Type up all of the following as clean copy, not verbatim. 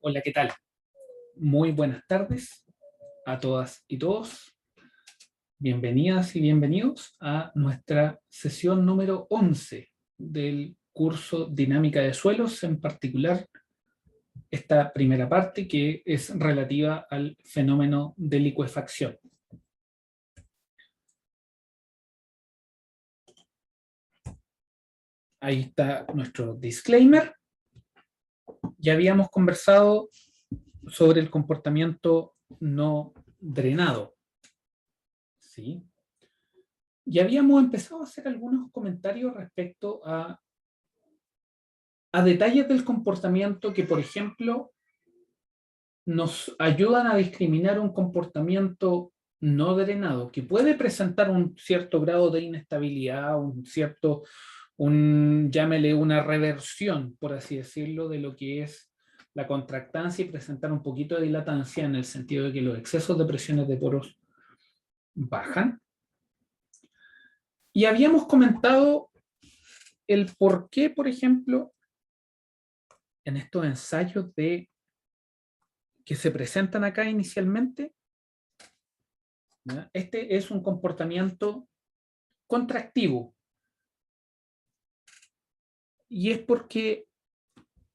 Hola, ¿qué tal? Muy buenas tardes a todas y todos. Bienvenidas y bienvenidos a nuestra sesión número 11 del curso Dinámica de Suelos, en particular esta primera parte que es relativa al fenómeno de licuefacción. Ahí está nuestro disclaimer. Ya habíamos conversado sobre el comportamiento no drenado, ¿sí? Y habíamos empezado a hacer algunos comentarios respecto a detalles del comportamiento que, por ejemplo, nos ayudan a discriminar un comportamiento no drenado, que puede presentar un cierto grado de inestabilidad, llámele una reversión, por así decirlo, de lo que es la contractancia y presentar un poquito de dilatancia en el sentido de que los excesos de presiones de poros bajan. Y habíamos comentado el por qué, por ejemplo, en estos ensayos que se presentan acá inicialmente, ¿ya? Este es un comportamiento contractivo. Y es porque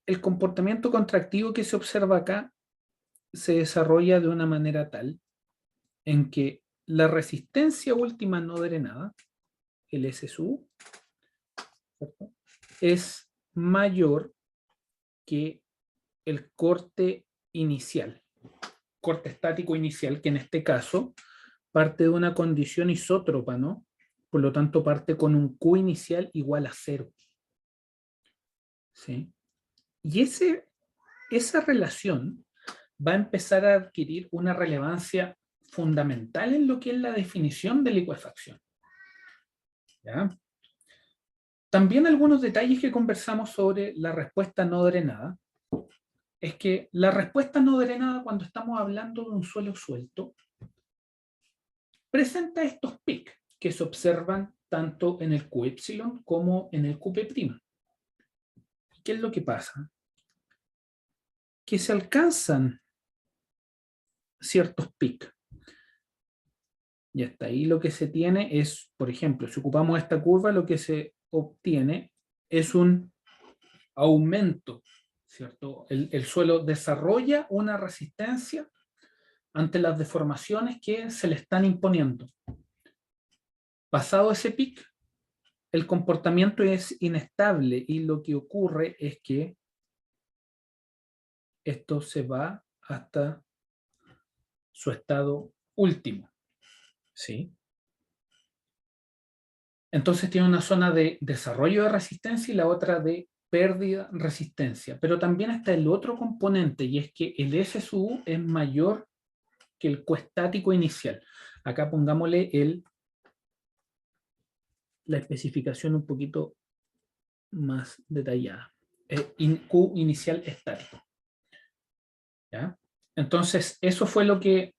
el comportamiento contractivo que se observa acá se desarrolla de una manera tal en que la resistencia última no drenada, el SSU, ¿cierto?, es mayor que el corte inicial, corte estático inicial, que en este caso parte de una condición isótropa, ¿no? Por lo tanto, parte con un Q inicial igual a 0. ¿Sí? Y esa relación va a empezar a adquirir una relevancia fundamental en lo que es la definición de licuefacción. ¿Ya? También algunos detalles que conversamos sobre la respuesta no drenada es que la respuesta no drenada, cuando estamos hablando de un suelo suelto, presenta estos picos que se observan tanto en el QY como en el QP'. ¿Qué es lo que pasa? Que se alcanzan ciertos picos. Y hasta ahí lo que se tiene es, por ejemplo, si ocupamos esta curva, lo que se obtiene es un aumento, ¿cierto? El suelo desarrolla una resistencia ante las deformaciones que se le están imponiendo. Pasado ese pic, el comportamiento es inestable y lo que ocurre es que esto se va hasta su estado último, ¿sí? Entonces tiene una zona de desarrollo de resistencia y la otra de pérdida de resistencia. Pero también está el otro componente, y es que el SSU es mayor que el coestático inicial. Acá pongámosle la especificación un poquito más detallada. Q inicial estático. ¿Ya? Entonces, eso fue lo que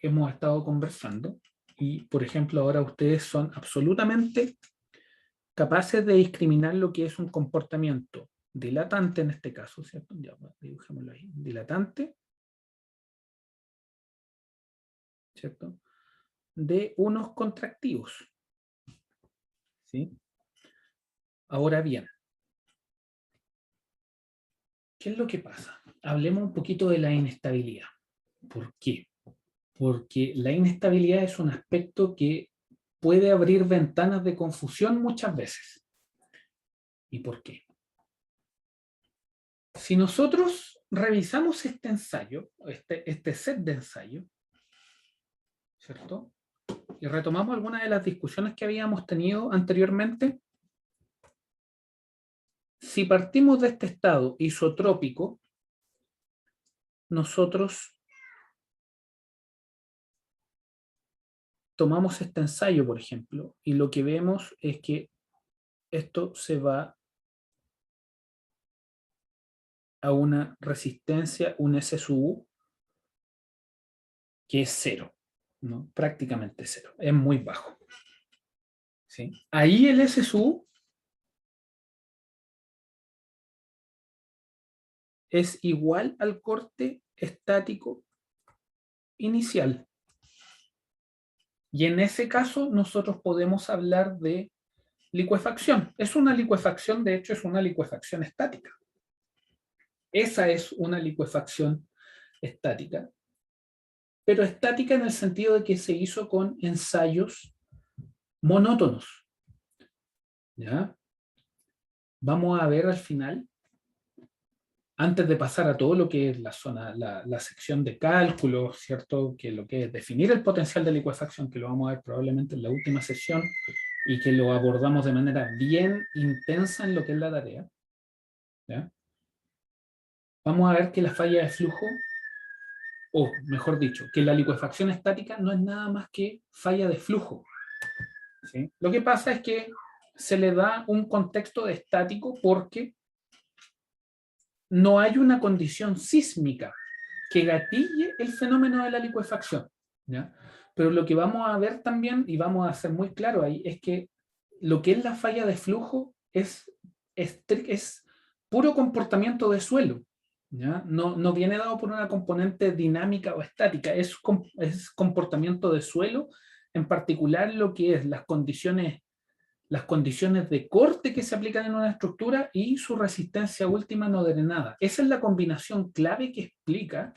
hemos estado conversando. Y, por ejemplo, ahora ustedes son absolutamente capaces de discriminar lo que es un comportamiento dilatante en este caso, ¿cierto? Ya, dibujémoslo ahí. Dilatante, ¿cierto? De unos contractivos, ¿sí? Ahora bien, ¿qué es lo que pasa? Hablemos un poquito de la inestabilidad. ¿Por qué? Porque la inestabilidad es un aspecto que puede abrir ventanas de confusión muchas veces. ¿Y por qué? Si nosotros revisamos este ensayo, este set de ensayo, ¿cierto? Y retomamos algunas de las discusiones que habíamos tenido anteriormente, si partimos de este estado isotrópico, nosotros tomamos este ensayo, por ejemplo, y lo que vemos es que esto se va a una resistencia, un SSU, que es 0, ¿no? Prácticamente 0, es muy bajo. ¿Sí? Ahí el SSU es igual al corte estático inicial. Y en ese caso nosotros podemos hablar de licuefacción. Es una licuefacción, de hecho es una licuefacción estática. Esa es una licuefacción estática. Pero estática en el sentido de que se hizo con ensayos monótonos. ¿Ya? Vamos a ver al final, antes de pasar a todo lo que es la sección de cálculo, ¿cierto? Que lo que es definir el potencial de licuefacción, que lo vamos a ver probablemente en la última sesión y que lo abordamos de manera bien intensa en lo que es la tarea. ¿Ya? Vamos a ver que la falla de flujo, o mejor dicho, que la licuefacción estática no es nada más que falla de flujo. ¿Sí? Lo que pasa es que se le da un contexto de estático porque no hay una condición sísmica que gatille el fenómeno de la licuefacción. ¿Ya? Pero lo que vamos a ver también, y vamos a hacer muy claro ahí, es que lo que es la falla de flujo es puro comportamiento de suelo. ¿Ya? No viene dado por una componente dinámica o estática, es comportamiento de suelo, en particular lo que es las condiciones de corte que se aplican en una estructura y su resistencia última no drenada. Esa es la combinación clave que explica,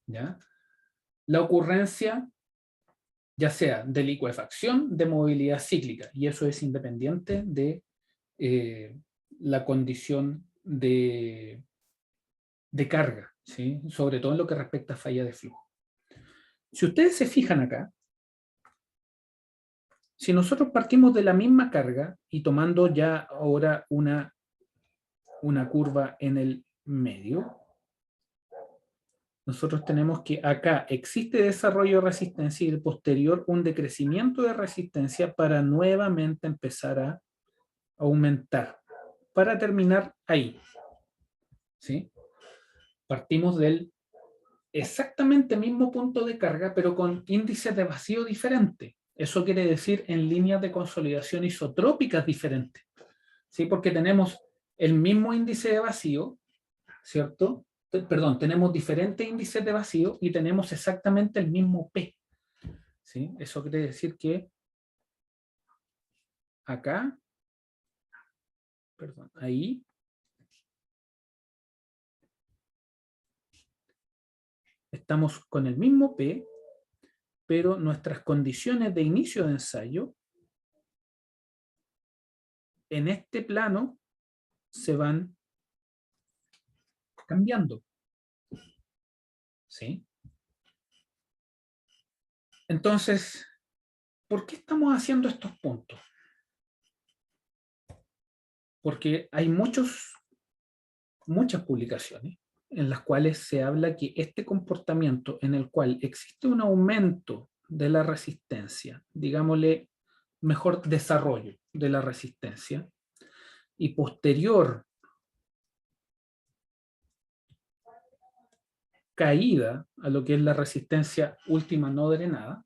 ¿ya?, la ocurrencia ya sea de licuefacción, de movilidad cíclica, y eso es independiente de la condición de carga, ¿sí?, sobre todo en lo que respecta a falla de flujo. Si ustedes se fijan acá, si nosotros partimos de la misma carga y tomando ya ahora una curva en el medio, nosotros tenemos que acá existe desarrollo de resistencia y el posterior un decrecimiento de resistencia para nuevamente empezar a aumentar, para terminar ahí. ¿Sí? Partimos del exactamente mismo punto de carga, pero con índices de vacío diferentes. Eso quiere decir en líneas de consolidación isotrópicas diferentes. ¿Sí? Porque tenemos el mismo índice de vacío, ¿cierto? Perdón, tenemos diferentes índices de vacío y tenemos exactamente el mismo P. ¿Sí? Eso quiere decir que acá, perdón, ahí, estamos con el mismo P, pero nuestras condiciones de inicio de ensayo en este plano se van cambiando. ¿Sí? Entonces, ¿por qué estamos haciendo estos puntos? Porque hay muchas publicaciones en las cuales se habla que este comportamiento en el cual existe un aumento de la resistencia, digámosle mejor desarrollo de la resistencia, y posterior caída a lo que es la resistencia última no drenada,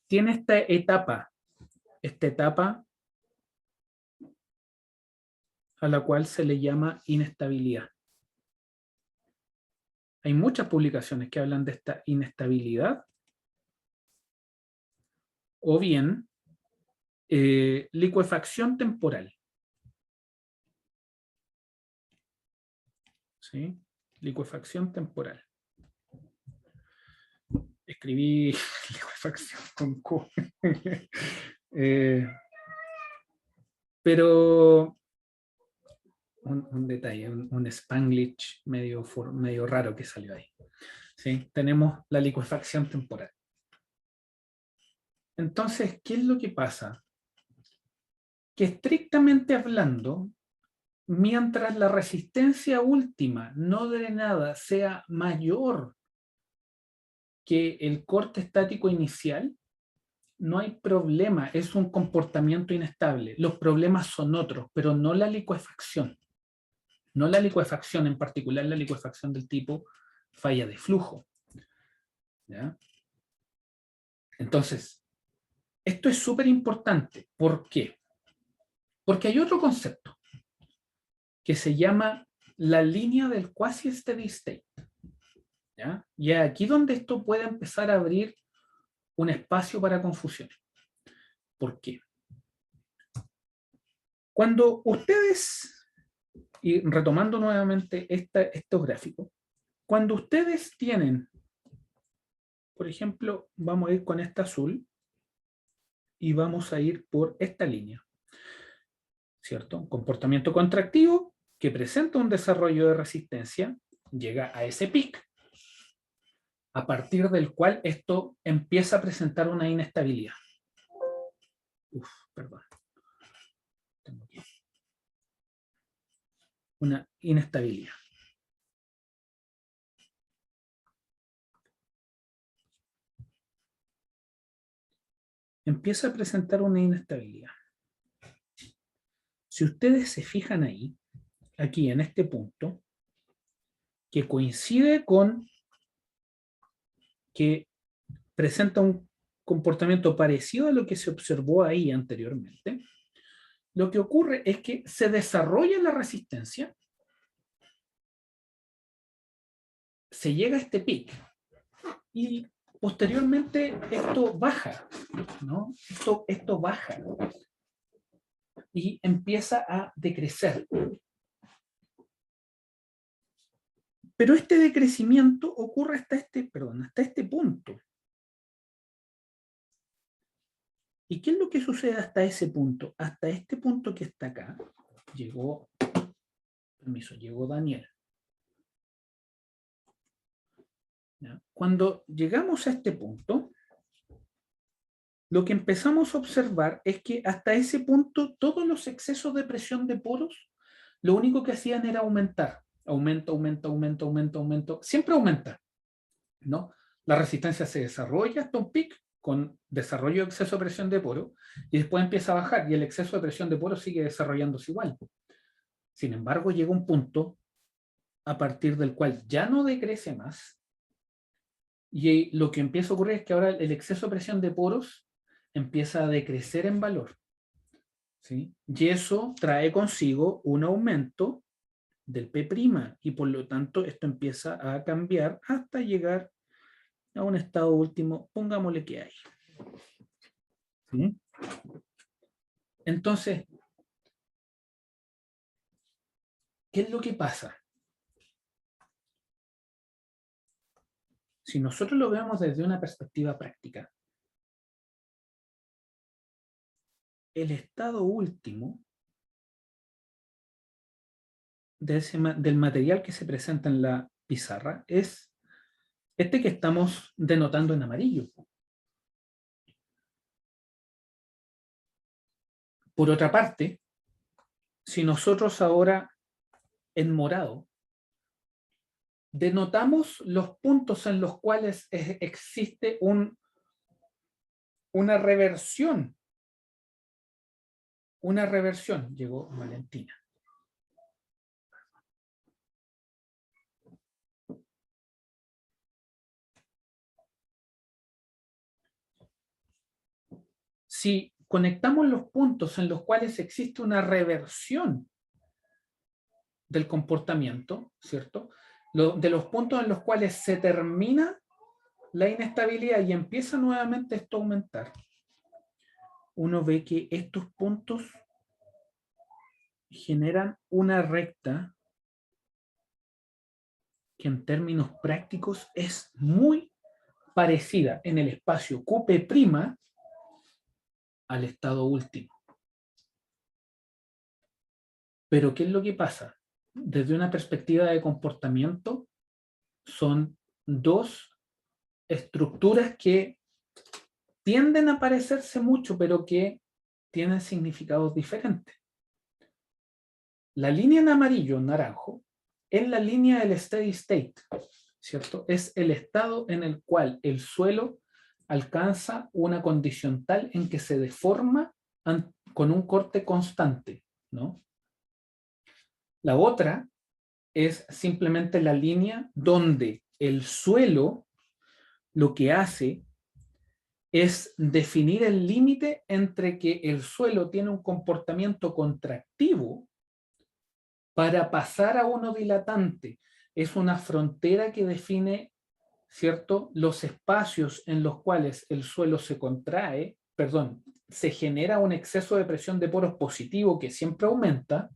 tiene esta etapa a la cual se le llama inestabilidad. Hay muchas publicaciones que hablan de esta inestabilidad o bien licuefacción temporal. ¿Sí? Licuefacción temporal. Escribí licuefacción con Q. Pero un detalle, un spanglish medio raro que salió ahí. ¿Sí? Tenemos la licuefacción temporal. Entonces, ¿qué es lo que pasa? Que estrictamente hablando, mientras la resistencia última no drenada sea mayor que el corte estático inicial, no hay problema, es un comportamiento inestable. Los problemas son otros, pero no la licuefacción. No la licuefacción, en particular la licuefacción del tipo falla de flujo. ¿Ya? Entonces, esto es súper importante. ¿Por qué? Porque hay otro concepto que se llama la línea del quasi steady state. ¿Ya? Y aquí donde esto puede empezar a abrir un espacio para confusión. ¿Por qué? Cuando ustedes, y retomando nuevamente estos gráficos, cuando ustedes tienen, por ejemplo, vamos a ir con esta azul y vamos a ir por esta línea, ¿cierto? Un comportamiento contractivo que presenta un desarrollo de resistencia, llega a ese pic, a partir del cual esto empieza a presentar una inestabilidad. Perdón. Una inestabilidad. Empieza a presentar una inestabilidad. Si ustedes se fijan ahí, aquí en este punto, que coincide con que presenta un comportamiento parecido a lo que se observó ahí anteriormente, lo que ocurre es que se desarrolla la resistencia, se llega a este pic y posteriormente esto baja, ¿no? Esto baja y empieza a decrecer. Pero este decrecimiento ocurre hasta este punto. ¿Y qué es lo que sucede hasta ese punto? Hasta este punto que está acá, llegó Daniel. ¿Ya? Cuando llegamos a este punto, lo que empezamos a observar es que hasta ese punto todos los excesos de presión de poros, lo único que hacían era aumentar. Aumento. Siempre aumenta, ¿no? La resistencia se desarrolla hasta un pic con desarrollo de exceso de presión de poro y después empieza a bajar y el exceso de presión de poro sigue desarrollándose igual. Sin embargo, llega un punto a partir del cual ya no decrece más y lo que empieza a ocurrir es que ahora el exceso de presión de poros empieza a decrecer en valor, ¿sí? Y eso trae consigo un aumento del P' y por lo tanto esto empieza a cambiar hasta llegar a un estado último, pongámosle que hay. ¿Sí? Entonces, ¿qué es lo que pasa? Si nosotros lo vemos desde una perspectiva práctica, el estado último del material que se presenta en la pizarra es este que estamos denotando en amarillo. Por otra parte, si nosotros ahora en morado denotamos los puntos en los cuales existe una reversión. Llegó Valentina. Si conectamos los puntos en los cuales existe una reversión del comportamiento, ¿cierto? De los puntos en los cuales se termina la inestabilidad y empieza nuevamente esto a aumentar, uno ve que estos puntos generan una recta que en términos prácticos es muy parecida en el espacio QP' al estado último. Pero ¿qué es lo que pasa? Desde una perspectiva de comportamiento, son dos estructuras que tienden a parecerse mucho, pero que tienen significados diferentes. La línea en amarillo, naranjo, es la línea del steady state, ¿cierto? Es el estado en el cual el suelo alcanza una condición tal en que se deforma con un corte constante, ¿no? La otra es simplemente la línea donde el suelo lo que hace es definir el límite entre que el suelo tiene un comportamiento contractivo para pasar a uno dilatante. Es una frontera que define, ¿cierto?, los espacios en los cuales el suelo se contrae, perdón, se genera un exceso de presión de poros positivo que siempre aumenta,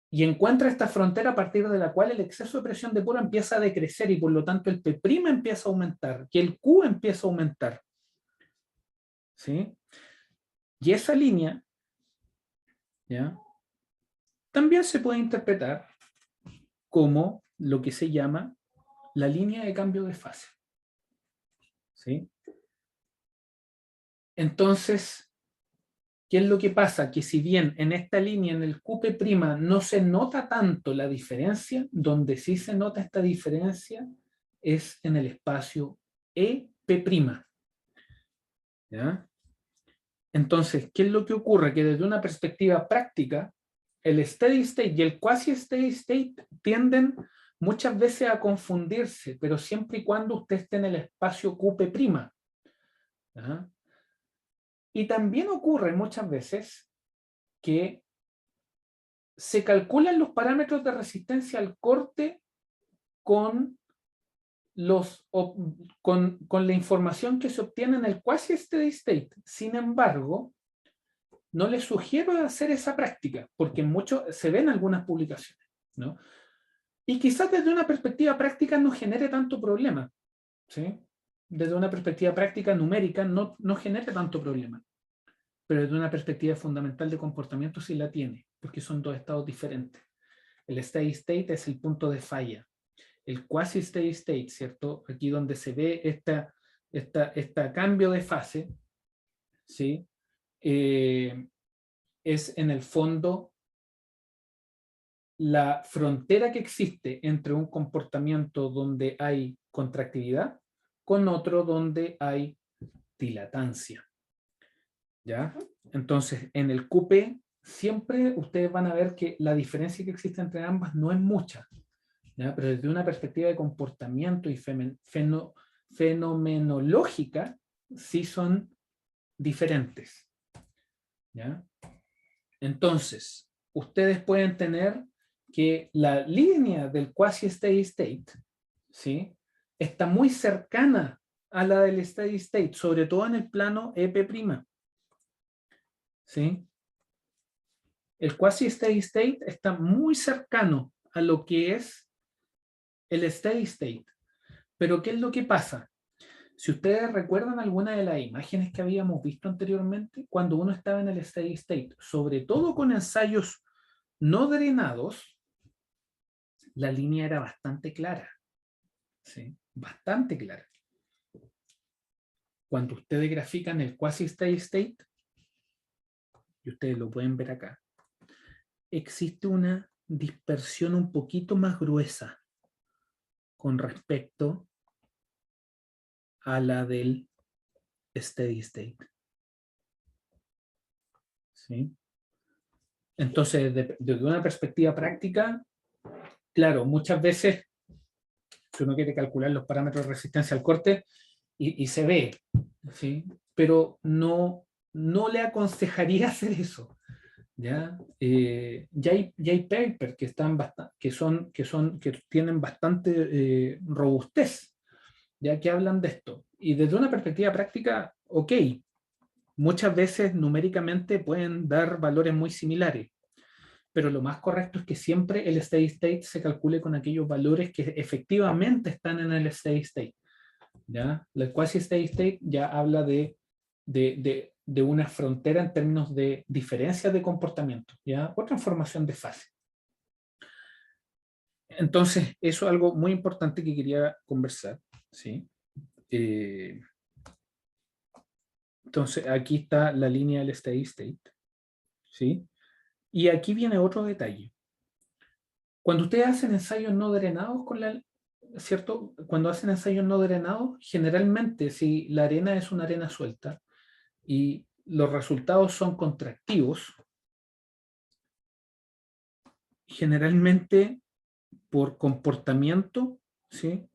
y encuentra esta frontera a partir de la cual el exceso de presión de poro empieza a decrecer y por lo tanto el P' empieza a aumentar, y el Q empieza a aumentar. ¿Sí? Y esa línea, ¿ya?, también se puede interpretar como lo que se llama la línea de cambio de fase. ¿Sí? Entonces, ¿qué es lo que pasa? Que si bien en esta línea, en el QP' no se nota tanto la diferencia, donde sí se nota esta diferencia es en el espacio EP'. ¿Ya? Entonces, ¿qué es lo que ocurre? Que desde una perspectiva práctica, el steady state y el quasi steady state tienden muchas veces a confundirse, pero siempre y cuando usted esté en el espacio QP'. ¿Ya? Y también ocurre muchas veces que se calculan los parámetros de resistencia al corte con, con la información que se obtiene en el quasi steady state. Sin embargo, no les sugiero hacer esa práctica, porque se ven algunas publicaciones, ¿no? Y quizás desde una perspectiva práctica no genere tanto problema, ¿sí? Desde una perspectiva práctica numérica no genere tanto problema, pero desde una perspectiva fundamental de comportamiento sí la tiene, porque son dos estados diferentes. El steady state es el punto de falla. El quasi steady state, ¿cierto? Aquí donde se ve esta cambio de fase, ¿sí? Es en el fondo la frontera que existe entre un comportamiento donde hay contractividad con otro donde hay dilatancia. ¿Ya? Entonces, en el QP siempre ustedes van a ver que la diferencia que existe entre ambas no es mucha, ¿ya? Pero desde una perspectiva de comportamiento y fenomenológica sí son diferentes. ¿Ya? Entonces, ustedes pueden tener que la línea del quasi steady state, ¿sí?, está muy cercana a la del steady state, sobre todo en el plano EP'. ¿Sí? El quasi steady state está muy cercano a lo que es el steady state. Pero ¿qué es lo que pasa? Si ustedes recuerdan alguna de las imágenes que habíamos visto anteriormente, cuando uno estaba en el steady state, sobre todo con ensayos no drenados, la línea era bastante clara. ¿Sí? Bastante clara. Cuando ustedes grafican el quasi steady state, y ustedes lo pueden ver acá, existe una dispersión un poquito más gruesa con respecto a la del steady state. ¿Sí? Entonces, desde una perspectiva práctica, claro, muchas veces si uno quiere calcular los parámetros de resistencia al corte y se ve, ¿sí?, pero no le aconsejaría hacer eso. ¿Ya? Ya hay papers que tienen bastante robustez, ya que hablan de esto. Y desde una perspectiva práctica, ok, muchas veces numéricamente pueden dar valores muy similares, pero lo más correcto es que siempre el steady state se calcule con aquellos valores que efectivamente están en el steady state. ¿Ya? El quasi steady state ya habla de una frontera en términos de diferencias de comportamiento, ¿ya? O transformación de fase. Entonces, eso es algo muy importante que quería conversar, ¿sí? Entonces, aquí está la línea del steady state, ¿sí? Y aquí viene otro detalle. Cuando ustedes hacen ensayos no drenados ¿cierto? Cuando hacen ensayos no drenados, generalmente si la arena es una arena suelta y los resultados son contractivos, generalmente por comportamiento, ¿sí?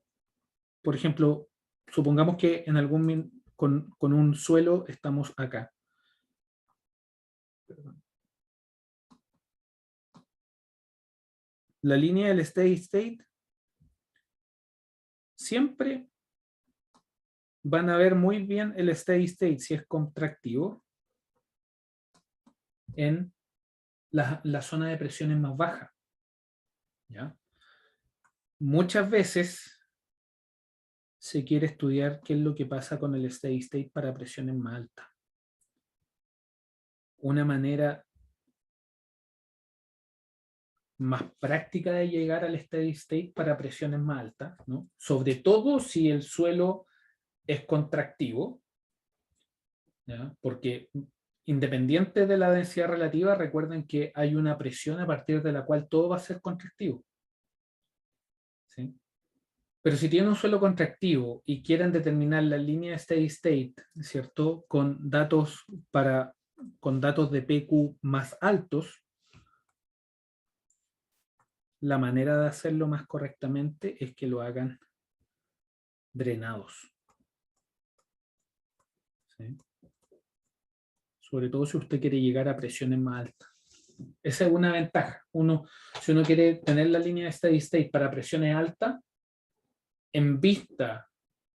Por ejemplo, supongamos que en con un suelo estamos acá. Perdón. la línea del steady state, siempre van a ver muy bien el steady state si es contractivo en la zona de presiones más baja. ¿Ya? Muchas veces se quiere estudiar qué es lo que pasa con el steady state para presiones más altas. Una manera más práctica de llegar al steady state para presiones más altas, ¿no? Sobre todo si el suelo es contractivo, ¿ya? Porque independiente de la densidad relativa, recuerden que hay una presión a partir de la cual todo va a ser contractivo, ¿sí? Pero si tienen un suelo contractivo y quieren determinar la línea steady state, ¿cierto? Con datos de PQ más altos, la manera de hacerlo más correctamente es que lo hagan drenados, ¿sí? Sobre todo si usted quiere llegar a presiones más altas. Esa es una ventaja. Si uno quiere tener la línea de steady state para presiones altas, en vista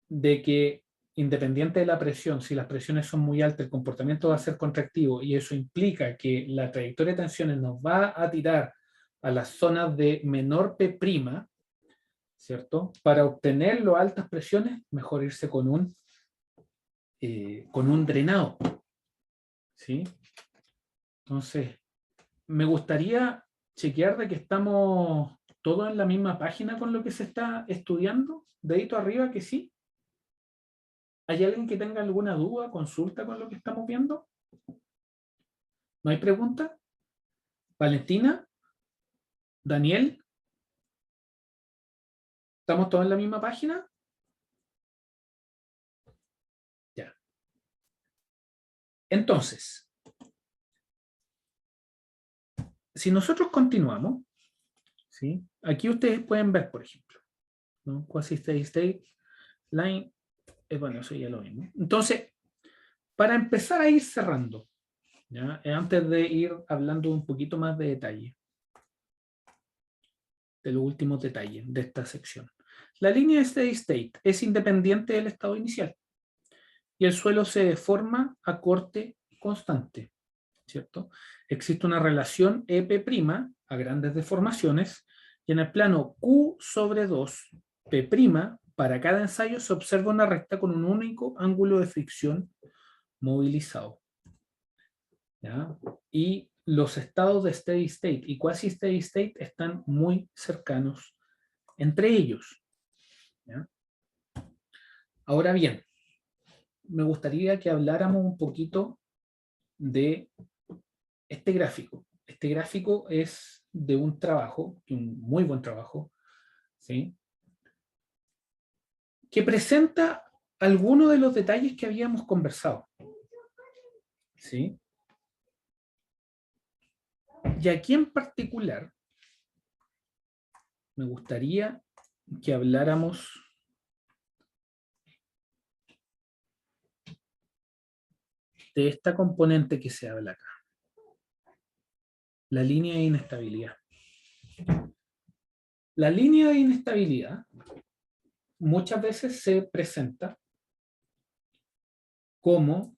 de que independiente de la presión, si las presiones son muy altas, el comportamiento va a ser contractivo y eso implica que la trayectoria de tensiones nos va a tirar a las zonas de menor P', ¿cierto? Para obtener las altas presiones, mejor irse con un drenado, ¿sí? Entonces, me gustaría chequear de que estamos todos en la misma página con lo que se está estudiando. Dedito arriba que sí. ¿Hay alguien que tenga alguna duda, consulta con lo que estamos viendo? ¿No hay pregunta? ¿Valentina? ¿Daniel? ¿Estamos todos en la misma página? Ya. Entonces, si nosotros continuamos, ¿sí? Aquí ustedes pueden ver, por ejemplo, ¿no? Quasi steady state, line, bueno, eso ya lo mismo. Entonces, para empezar a ir cerrando, ¿ya? Antes de ir hablando un poquito más de detalle, de los últimos detalles de esta sección. La línea de steady state es independiente del estado inicial y el suelo se deforma a corte constante, ¿cierto? Existe una relación EP' a grandes deformaciones y en el plano Q sobre 2 P' para cada ensayo se observa una recta con un único ángulo de fricción movilizado, ¿ya? Y los estados de steady state y quasi steady state están muy cercanos entre ellos, ¿ya? Ahora bien, me gustaría que habláramos un poquito de este gráfico. Este gráfico es de un trabajo, un muy buen trabajo, ¿sí? Que presenta algunos de los detalles que habíamos conversado, ¿sí? Y aquí en particular me gustaría que habláramos de esta componente que se habla acá, la línea de inestabilidad. La línea de inestabilidad muchas veces se presenta como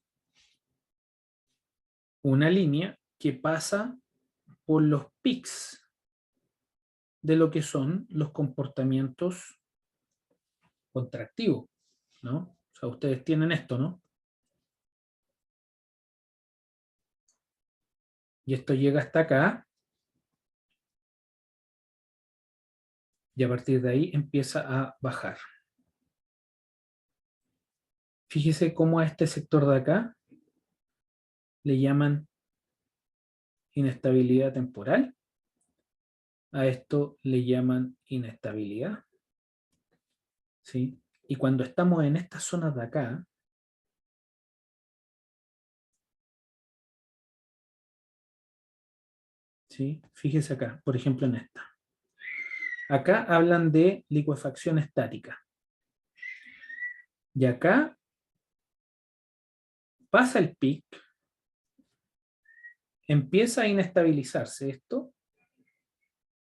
una línea que pasa por los pics de lo que son los comportamientos contractivos, ¿no? O sea, ustedes tienen esto, ¿no? Y esto llega hasta acá y a partir de ahí empieza a bajar. Fíjese cómo a este sector de acá le llaman inestabilidad temporal. A esto le llaman inestabilidad, ¿sí? Y cuando estamos en estas zonas de acá, ¿sí? Fíjese acá, por ejemplo en esta. Acá hablan de licuefacción estática. Y acá pasa el pic, empieza a inestabilizarse esto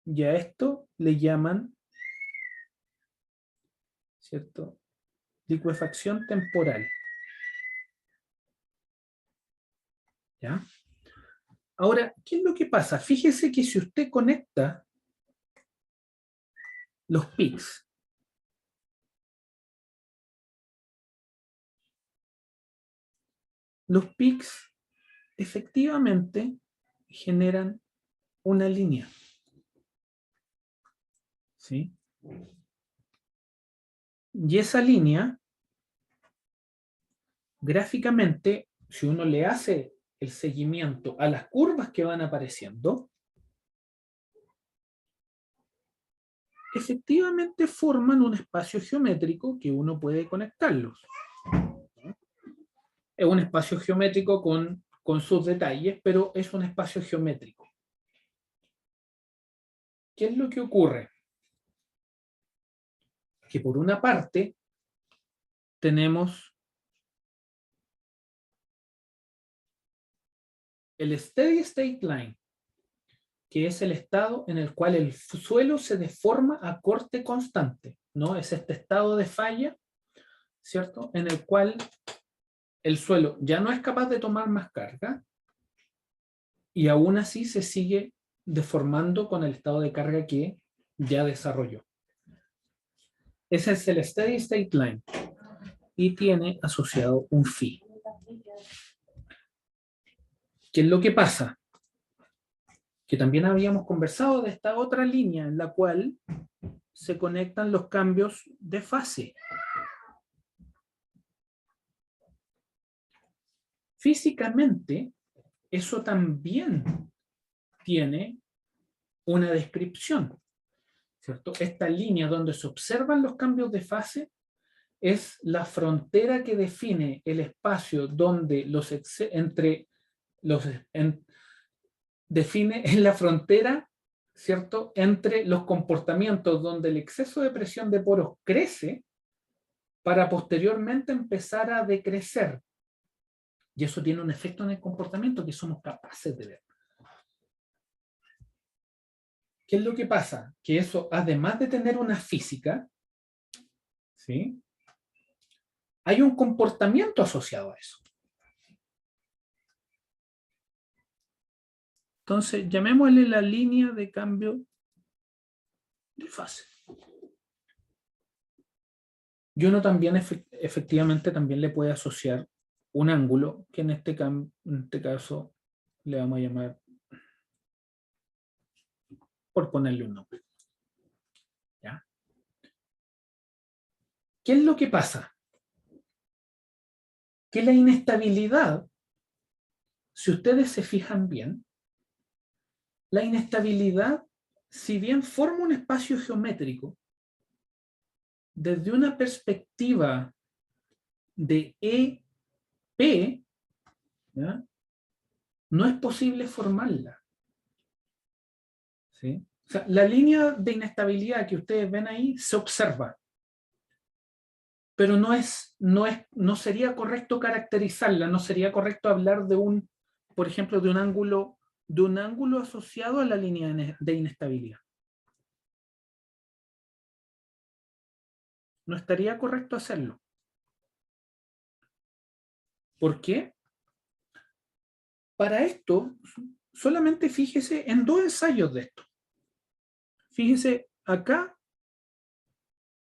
y a esto le llaman, ¿cierto?, licuefacción temporal. ¿Ya? Ahora, ¿qué es lo que pasa? Fíjese que si usted conecta los pics, efectivamente generan una línea, ¿sí? Y esa línea, gráficamente, si uno le hace el seguimiento a las curvas que van apareciendo, efectivamente forman un espacio geométrico que uno puede conectarlos. Es un espacio geométrico con sus detalles, pero es un espacio geométrico. ¿Qué es lo que ocurre? Que por una parte tenemos el steady state line, que es el estado en el cual el suelo se deforma a corte constante, ¿no? Es este estado de falla, ¿cierto?, en el cual el suelo ya no es capaz de tomar más carga y aún así se sigue deformando con el estado de carga que ya desarrolló. Ese es el steady state line y tiene asociado un phi. ¿Qué es lo que pasa? Que también habíamos conversado de esta otra línea en la cual se conectan los cambios de fase. Físicamente, eso también tiene una descripción, ¿cierto? Esta línea donde se observan los cambios de fase es la frontera que define el espacio donde define la frontera, ¿cierto?, entre los comportamientos donde el exceso de presión de poros crece para posteriormente empezar a decrecer. Y eso tiene un efecto en el comportamiento que somos capaces de ver. ¿Qué es lo que pasa? Que eso, además de tener una física, ¿sí?, hay un comportamiento asociado a eso. Entonces, llamémosle la línea de cambio de fase. Y uno también efectivamente también le puede asociar un ángulo, que en este caso le vamos a llamar, por ponerle un nombre. ¿Ya? ¿Qué es lo que pasa? Que la inestabilidad, si ustedes se fijan bien, la inestabilidad, si bien forma un espacio geométrico, desde una perspectiva de EP, ¿ya?, no es posible formarla. ¿Sí? O sea, la línea de inestabilidad que ustedes ven ahí se observa, pero no sería correcto caracterizarla, no sería correcto hablar de por ejemplo, de un ángulo asociado a la línea de inestabilidad. No estaría correcto hacerlo. ¿Por qué? Para esto, solamente fíjese en dos ensayos de esto. Fíjese acá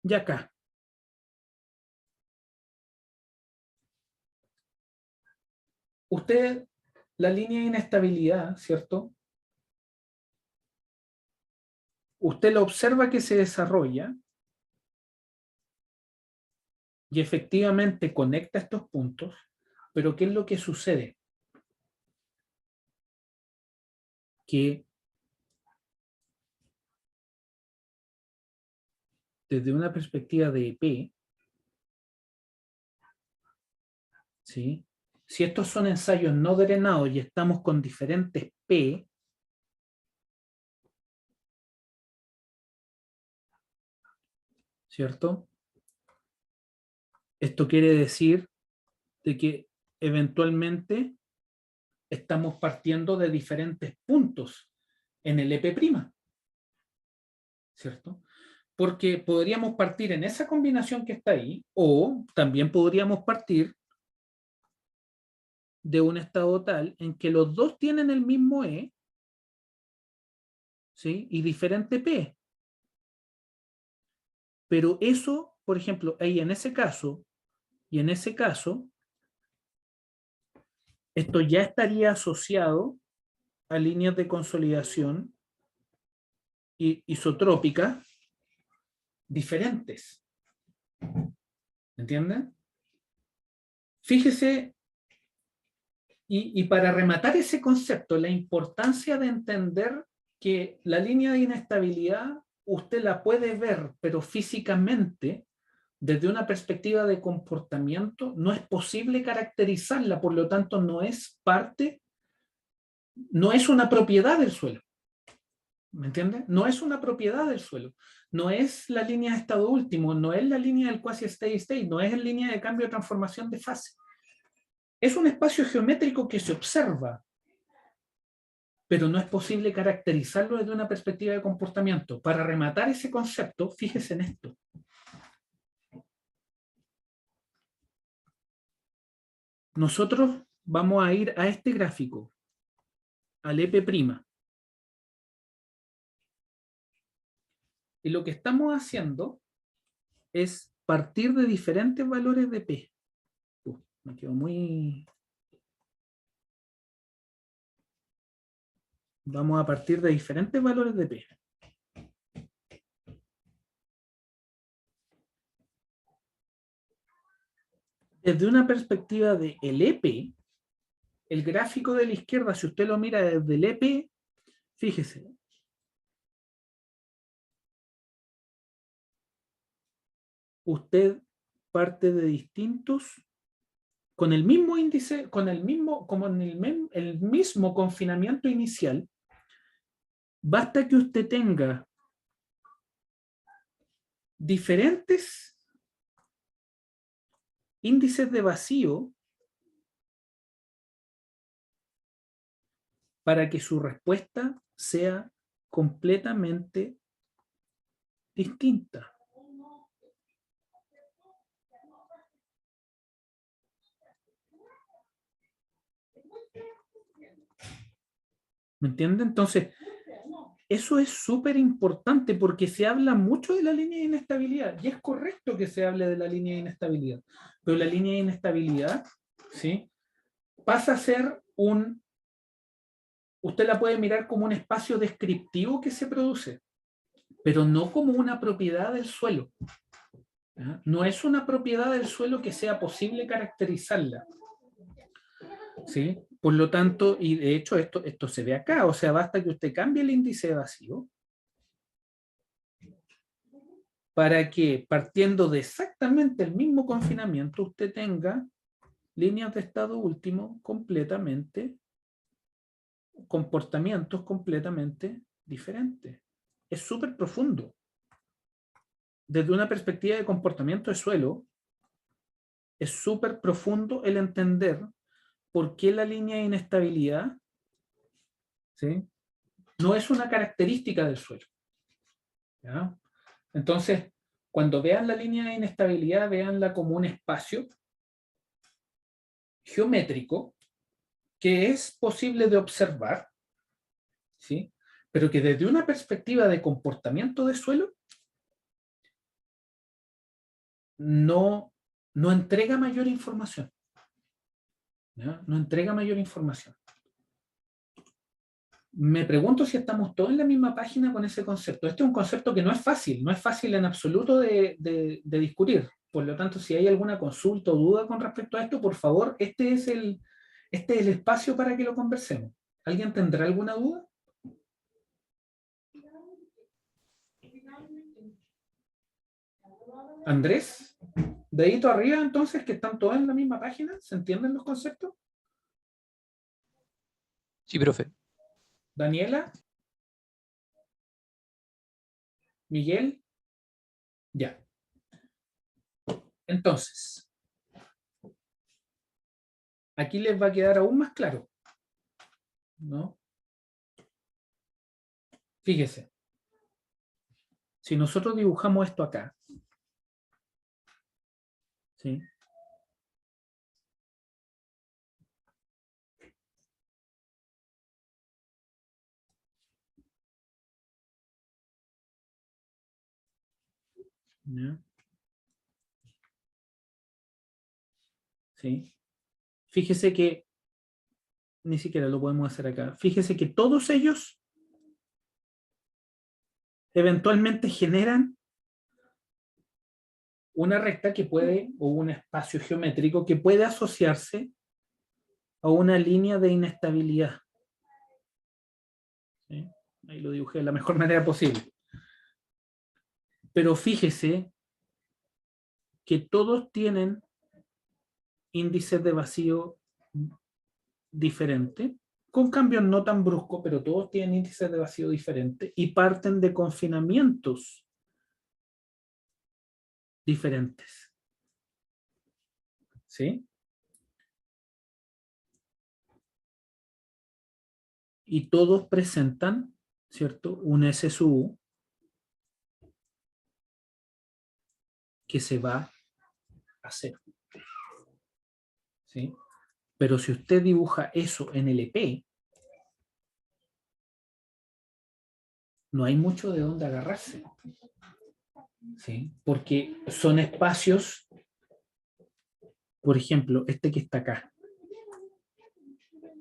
y acá. Usted, la línea de inestabilidad, ¿cierto?, usted la observa que se desarrolla y efectivamente conecta estos puntos, pero ¿qué es lo que sucede? Que desde una perspectiva de EP, ¿sí?, si estos son ensayos no drenados y estamos con diferentes P, ¿cierto?, esto quiere decir de que eventualmente estamos partiendo de diferentes puntos en el EP'. ¿cierto? Porque podríamos partir en esa combinación que está ahí, o también podríamos partir de un estado tal en que los dos tienen el mismo E, ¿sí? Y diferente P. Pero eso, por ejemplo, ahí en ese caso, y en ese caso, esto ya estaría asociado a líneas de consolidación isotrópicas diferentes. ¿Entienden? Fíjese, y para rematar ese concepto, la importancia de entender que la línea de inestabilidad usted la puede ver, pero físicamente, desde una perspectiva de comportamiento, no es posible caracterizarla, por lo tanto no es parte, no es una propiedad del suelo. ¿Me entiende? No es una propiedad del suelo. No es la línea de estado último, no es la línea del quasi steady state, no es la línea de cambio de transformación de fase. Es un espacio geométrico que se observa, pero no es posible caracterizarlo desde una perspectiva de comportamiento. Para rematar ese concepto, fíjese en esto. Nosotros vamos a ir a este gráfico, al EP'. Y lo que estamos haciendo es partir de diferentes valores de P. Me quedo muy... Vamos a partir de diferentes valores de P. Desde una perspectiva de el EP, el gráfico de la izquierda, si usted lo mira desde el EP, fíjese. Usted parte de distintos, con el mismo índice, con el mismo, como en el mismo confinamiento inicial, basta que usted tenga diferentes índices de vacío para que su respuesta sea completamente distinta. ¿Me entiende? Entonces, eso es súper importante porque se habla mucho de la línea de inestabilidad y es correcto que se hable de la línea de inestabilidad, pero la línea de inestabilidad, ¿sí?, pasa a ser usted la puede mirar como un espacio descriptivo que se produce, pero no como una propiedad del suelo. ¿Ya? No es una propiedad del suelo que sea posible caracterizarla. ¿Sí? Por lo tanto, y de hecho esto se ve acá, o sea, basta que usted cambie el índice de vacío para que, partiendo de exactamente el mismo confinamiento, usted tenga líneas de estado último completamente, comportamientos completamente diferentes. Es súper profundo. Desde una perspectiva de comportamiento de suelo, es súper profundo el entender por qué la línea de inestabilidad, ¿sí?, no es una característica del suelo. ¿Ya? Entonces, cuando vean la línea de inestabilidad, véanla como un espacio geométrico que es posible de observar, ¿sí?, pero que desde una perspectiva de comportamiento de suelo no entrega mayor información. ¿Ya? No entrega mayor información. Me pregunto si estamos todos en la misma página con ese concepto. Este es un concepto que no es fácil en absoluto de discutir. Por lo tanto, si hay alguna consulta o duda con respecto a esto, por favor, este es el espacio para que lo conversemos. ¿Alguien tendrá alguna duda? Andrés, dedito arriba entonces, que están todos en la misma página. ¿Se entienden los conceptos? Sí, profe. Daniela, Miguel, ya. Entonces, aquí les va a quedar aún más claro, ¿no? Fíjese. Si nosotros dibujamos esto acá, ¿sí? ¿Ya? ¿Sí? Fíjese que ni siquiera lo podemos hacer acá. Fíjese que todos ellos eventualmente generan una recta que puede, o un espacio geométrico que puede asociarse a una línea de inestabilidad. ¿Sí? Ahí lo dibujé de la mejor manera posible. Pero fíjese que todos tienen índices de vacío diferentes, con cambios no tan bruscos, pero todos tienen índices de vacío diferentes y parten de confinamientos diferentes. ¿Sí? Y todos presentan, ¿cierto?, un SSU que se va a cero. ¿Sí? Pero si usted dibuja eso en LP, no hay mucho de dónde agarrarse. ¿Sí? Porque son espacios, por ejemplo, este que está acá.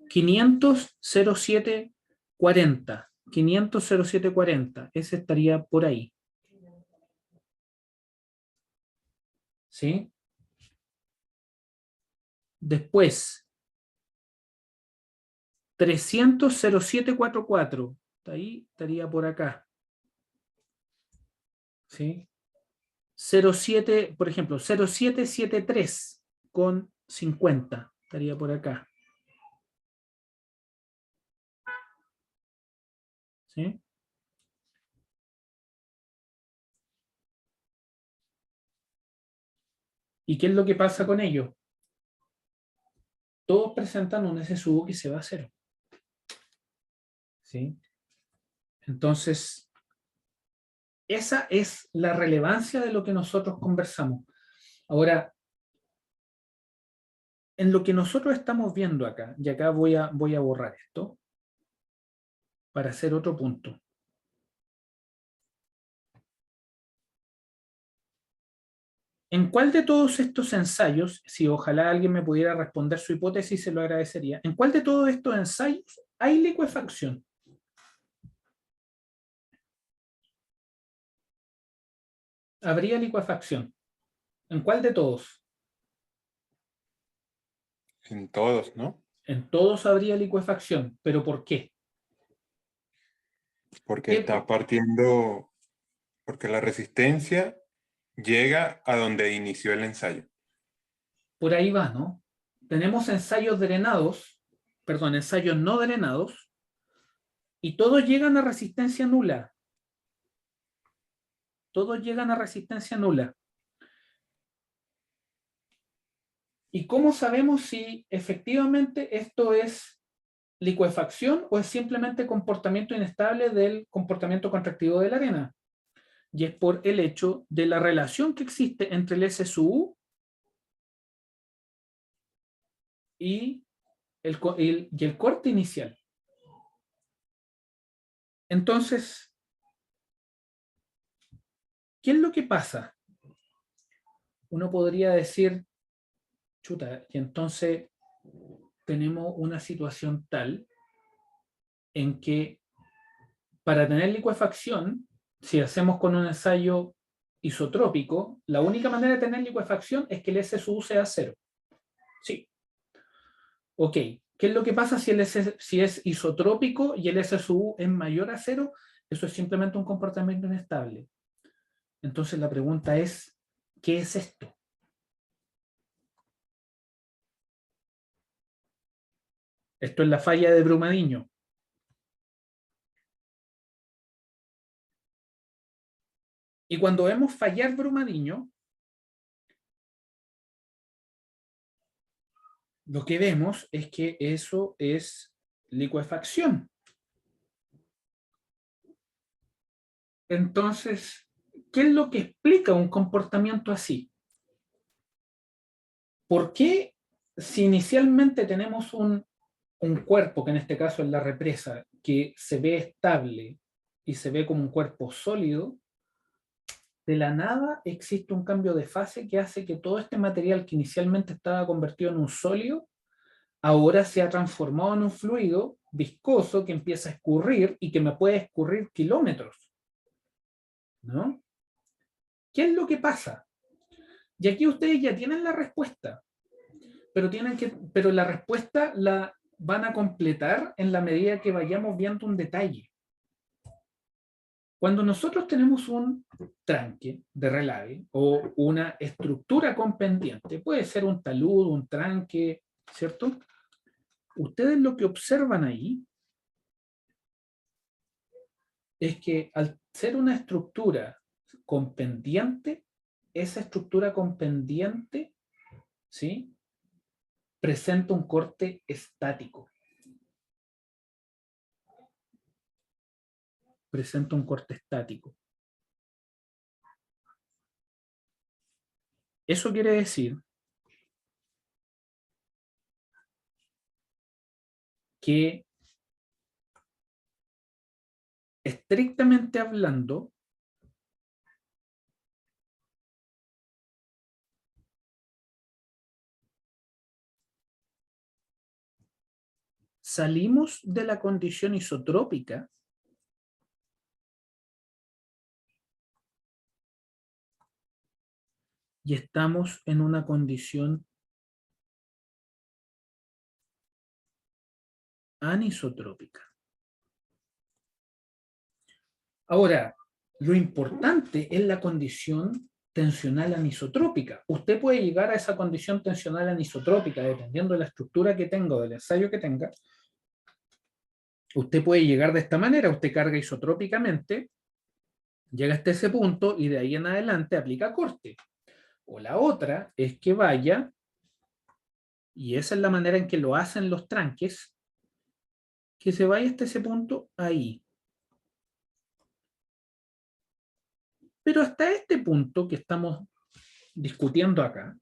500, 07, 40. 500, 07, 40. Ese estaría por ahí. ¿Sí? Después, 300, 07, 44. Ahí estaría por acá. ¿Sí? 07, por ejemplo, 0773 con 50. Estaría por acá. ¿Sí? ¿Y qué es lo que pasa con ellos? Todos presentan un SSU que se va a cero. ¿Sí? Entonces, esa es la relevancia de lo que nosotros conversamos. Ahora, en lo que nosotros estamos viendo acá, y acá voy a borrar esto para hacer otro punto. ¿En cuál de todos estos ensayos, si ojalá alguien me pudiera responder su hipótesis, se lo agradecería, ¿en cuál de todos estos ensayos hay licuefacción? Habría licuefacción. ¿En cuál de todos? En todos, ¿no? En todos habría licuefacción. ¿Pero por qué? Porque ¿Qué? está partiendo, porque la resistencia llega a donde inició el ensayo. Por ahí va, ¿no? Tenemos ensayos drenados, perdón, ensayos no drenados, y todos llegan a resistencia nula. Todos llegan a resistencia nula. ¿Y cómo sabemos si efectivamente esto es licuefacción o es simplemente comportamiento inestable del comportamiento contractivo de la arena? Y es por el hecho de la relación que existe entre el SSU y el corte inicial. Entonces, ¿qué es lo que pasa? Uno podría decir, chuta, y entonces tenemos una situación tal en que para tener licuefacción, si hacemos con un ensayo isotrópico, la única manera de tener licuefacción es que el SSU sea cero. Sí. Ok. ¿Qué es lo que pasa si es isotrópico y el SSU es mayor a cero? Eso es simplemente un comportamiento inestable. Entonces la pregunta es, ¿qué es esto? Esto es la falla de Brumadinho. Y cuando vemos fallar Brumadinho, lo que vemos es que eso es licuefacción. Entonces, ¿qué es lo que explica un comportamiento así? ¿Por qué si inicialmente tenemos un cuerpo, que en este caso es la represa, que se ve estable y se ve como un cuerpo sólido, de la nada existe un cambio de fase que hace que todo este material que inicialmente estaba convertido en un sólido, ahora se ha transformado en un fluido viscoso que empieza a escurrir y que me puede escurrir kilómetros? ¿No? ¿Qué es lo que pasa? Y aquí ustedes ya tienen la respuesta, pero la respuesta la van a completar en la medida que vayamos viendo un detalle. Cuando nosotros tenemos un tranque de relave o una estructura con pendiente, puede ser un talud, un tranque, ¿cierto? Ustedes lo que observan ahí es que al ser una estructura con pendiente, esa estructura con pendiente, ¿sí?, presenta un corte estático. Presenta un corte estático. Eso quiere decir que, estrictamente hablando, salimos de la condición isotrópica y estamos en una condición anisotrópica. Ahora, lo importante es la condición tensional anisotrópica. Usted puede llegar a esa condición tensional anisotrópica dependiendo de la estructura que tenga o del ensayo que tenga. Usted puede llegar de esta manera, usted carga isotrópicamente, llega hasta ese punto y de ahí en adelante aplica corte. O la otra es que vaya, y esa es la manera en que lo hacen los tranques, que se vaya hasta ese punto ahí. Pero hasta este punto que estamos discutiendo acá,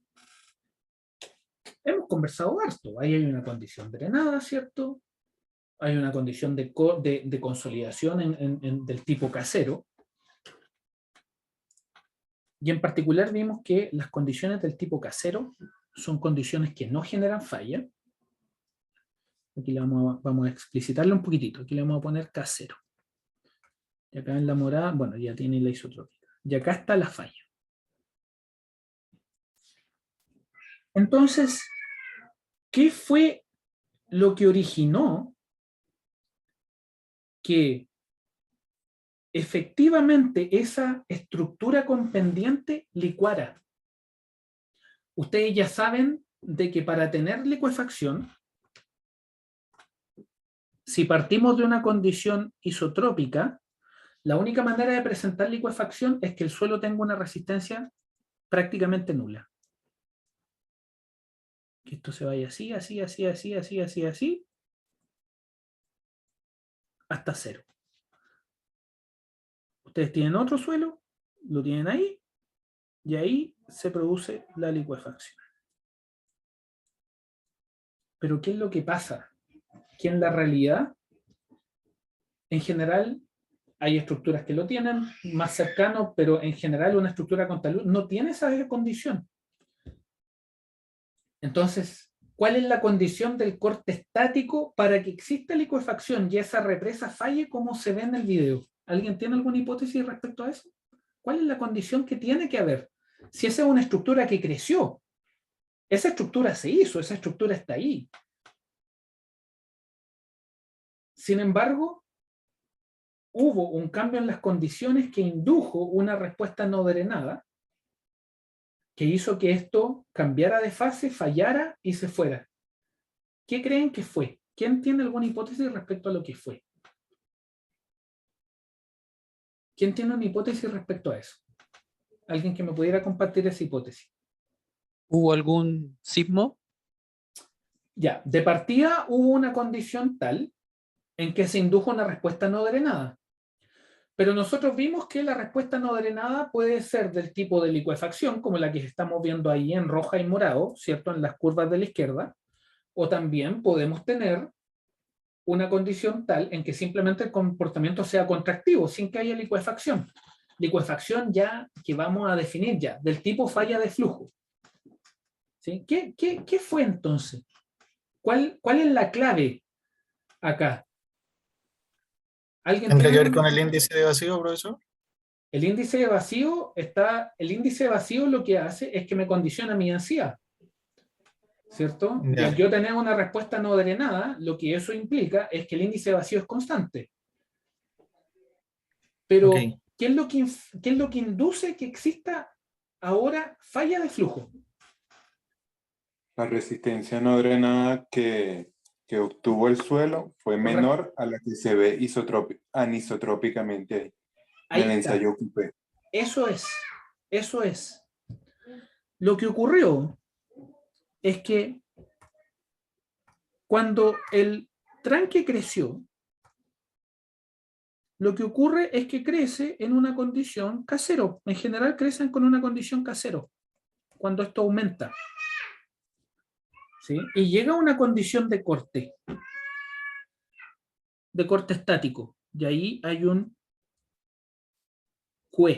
hemos conversado harto. Ahí hay una condición drenada, ¿cierto? Hay una condición de consolidación del tipo casero. Y en particular vimos que las condiciones del tipo casero son condiciones que no generan falla. Aquí vamos a explicitarlo un poquitito. Aquí le vamos a poner casero. Y acá en la morada, bueno, ya tiene la isotrópica. Y acá está la falla. Entonces, ¿qué fue lo que originó que efectivamente esa estructura con pendiente licuara? Ustedes ya saben de que para tener licuefacción, si partimos de una condición isotrópica, la única manera de presentar licuefacción es que el suelo tenga una resistencia prácticamente nula. Que esto se vaya así, así, así, así, así, así, así, hasta cero. Ustedes tienen otro suelo, lo tienen ahí, y ahí se produce la licuefacción. Pero ¿qué es lo que pasa? Que en la realidad, en general, hay estructuras que lo tienen más cercano, pero en general una estructura con talud no tiene esa condición. Entonces, ¿cuál es la condición del corte estático para que exista licuefacción y esa represa falle como se ve en el video? ¿Alguien tiene alguna hipótesis respecto a eso? ¿Cuál es la condición que tiene que haber? Si esa es una estructura que creció, esa estructura se hizo, esa estructura está ahí. Sin embargo, hubo un cambio en las condiciones que indujo una respuesta no drenada, que hizo que esto cambiara de fase, fallara y se fuera. ¿Qué creen que fue? ¿Quién tiene alguna hipótesis respecto a lo que fue? ¿Quién tiene una hipótesis respecto a eso? ¿Alguien que me pudiera compartir esa hipótesis? ¿Hubo algún sismo? Ya, de partida hubo una condición tal en que se indujo una respuesta no drenada. Pero nosotros vimos que la respuesta no drenada puede ser del tipo de licuefacción, como la que estamos viendo ahí en roja y morado, ¿cierto? En las curvas de la izquierda. O también podemos tener una condición tal en que simplemente el comportamiento sea contractivo, sin que haya licuefacción. Licuefacción ya que vamos a definir ya, del tipo falla de flujo. ¿Sí? ¿Qué fue entonces? ¿Cuál es la clave acá? ¿Alguien ¿Tendría tiene que ver con el índice de vacío, profesor? El índice de vacío lo que hace es que me condiciona mi ansiedad, ¿cierto? Y Ya. al yo tener una respuesta no drenada, lo que eso implica es que el índice de vacío es constante. Pero, Ok. ¿qué es lo que induce que exista ahora falla de flujo? La resistencia no drenada que obtuvo el suelo fue Correcto. menor a la que se ve anisotrópicamente ahí, en Ahí el está. ensayo QP. Eso es. Lo que ocurrió es que cuando el tranque creció, lo que ocurre es que crece en una condición casero. En general crecen con una condición casero, cuando esto aumenta. ¿Sí? Y llega a una condición de corte estático. Y ahí hay un Q.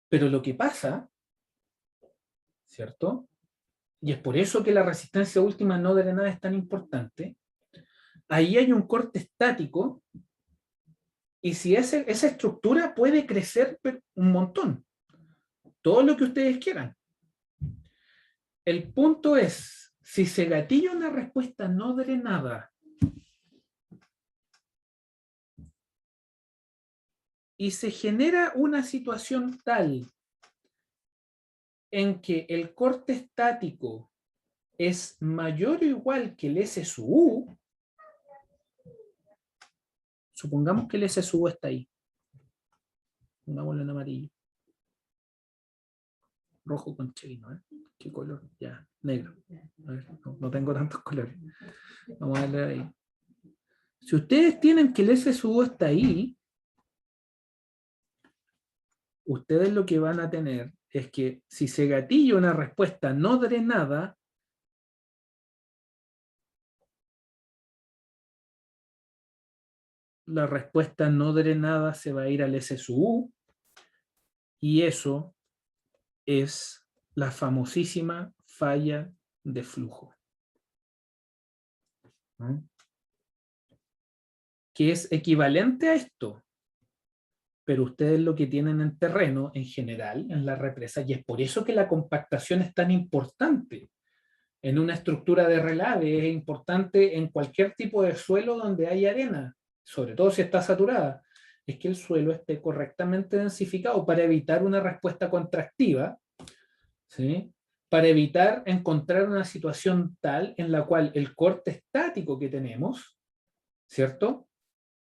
Pero lo que pasa, ¿cierto? Y es por eso que la resistencia última no drenada es tan importante. Ahí hay un corte estático y si esa estructura puede crecer un montón. Todo lo que ustedes quieran. El punto es, si se gatilla una respuesta no drenada y se genera una situación tal en que el corte estático es mayor o igual que el S sub U, supongamos que el S sub U está ahí. Pongámoslo en amarillo. Rojo con chino, ¿eh? ¿Qué color? Ya, negro. A ver, no tengo tantos colores. Vamos a darle ahí. Si ustedes tienen que el S sub U está ahí, ustedes lo que van a tener es que si se gatilla una respuesta no drenada, la respuesta no drenada se va a ir al S sub U y eso es la famosísima falla de flujo. ¿No? Que es equivalente a esto, pero ustedes lo que tienen en terreno en general, en la represa, y es por eso que la compactación es tan importante en una estructura de relave, es importante en cualquier tipo de suelo donde hay arena, sobre todo si está saturada, es que el suelo esté correctamente densificado para evitar una respuesta contractiva, ¿sí? Para evitar encontrar una situación tal en la cual el corte estático que tenemos, ¿cierto?,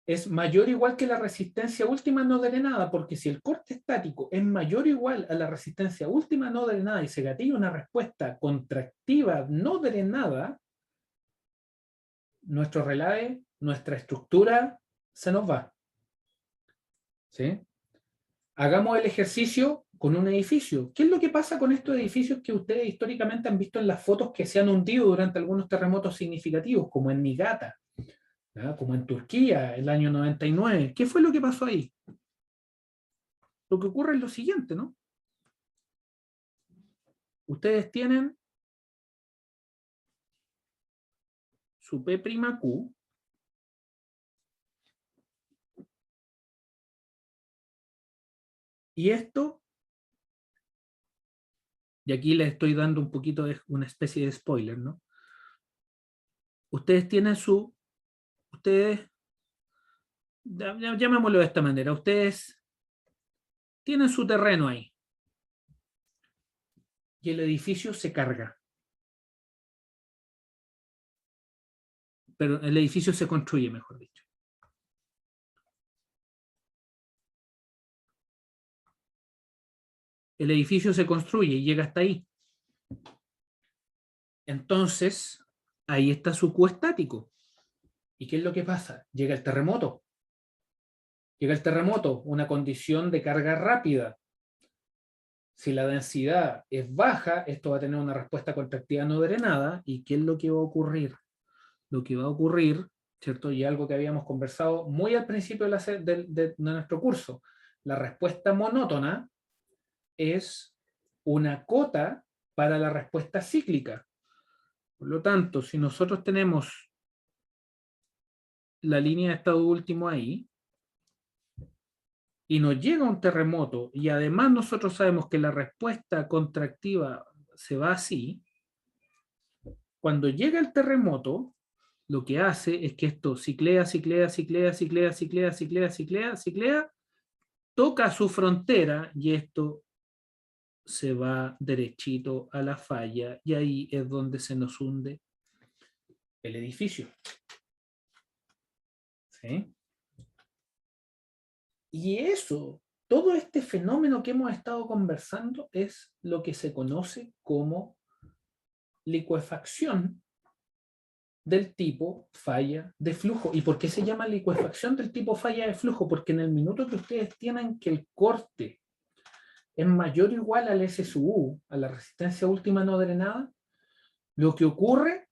es mayor o igual que la resistencia última no drenada, porque si el corte estático es mayor o igual a la resistencia última no drenada y se gatilla una respuesta contractiva no drenada, nuestro relave, nuestra estructura se nos va. ¿Sí? Hagamos el ejercicio con un edificio. ¿Qué es lo que pasa con estos edificios que ustedes históricamente han visto en las fotos que se han hundido durante algunos terremotos significativos, como en Niigata, ¿ya?, como en Turquía, el año 99? ¿Qué fue lo que pasó ahí? Lo que ocurre es lo siguiente, ¿no? Ustedes tienen su P'Q y esto, y aquí les estoy dando un poquito de una especie de spoiler, ¿no? Ustedes tienen llamémoslo de esta manera, ustedes tienen su terreno ahí y el edificio se carga. Pero el edificio se construye, mejor dicho. El edificio se construye y llega hasta ahí. Entonces, ahí está su Q estático. ¿Y qué es lo que pasa? Llega el terremoto. Llega el terremoto, una condición de carga rápida. Si la densidad es baja, esto va a tener una respuesta contractiva no drenada. ¿Y qué es lo que va a ocurrir? Lo que va a ocurrir, ¿cierto? Y algo que habíamos conversado muy al principio de nuestro curso, la respuesta monótona es una cota para la respuesta cíclica. Por lo tanto, si nosotros tenemos la línea de estado último ahí, y nos llega un terremoto, y además nosotros sabemos que la respuesta contractiva se va así, cuando llega el terremoto, lo que hace es que esto ciclea, ciclea, ciclea, ciclea, ciclea, ciclea, ciclea, ciclea, toca su frontera y esto se va derechito a la falla y ahí es donde se nos hunde el edificio. ¿Sí? Y eso, todo este fenómeno que hemos estado conversando es lo que se conoce como licuefacción del tipo falla de flujo. ¿Y por qué se llama licuefacción del tipo falla de flujo? Porque en el minuto que ustedes tienen que el corte es mayor o igual al SSU, a la resistencia última no drenada, lo que ocurre,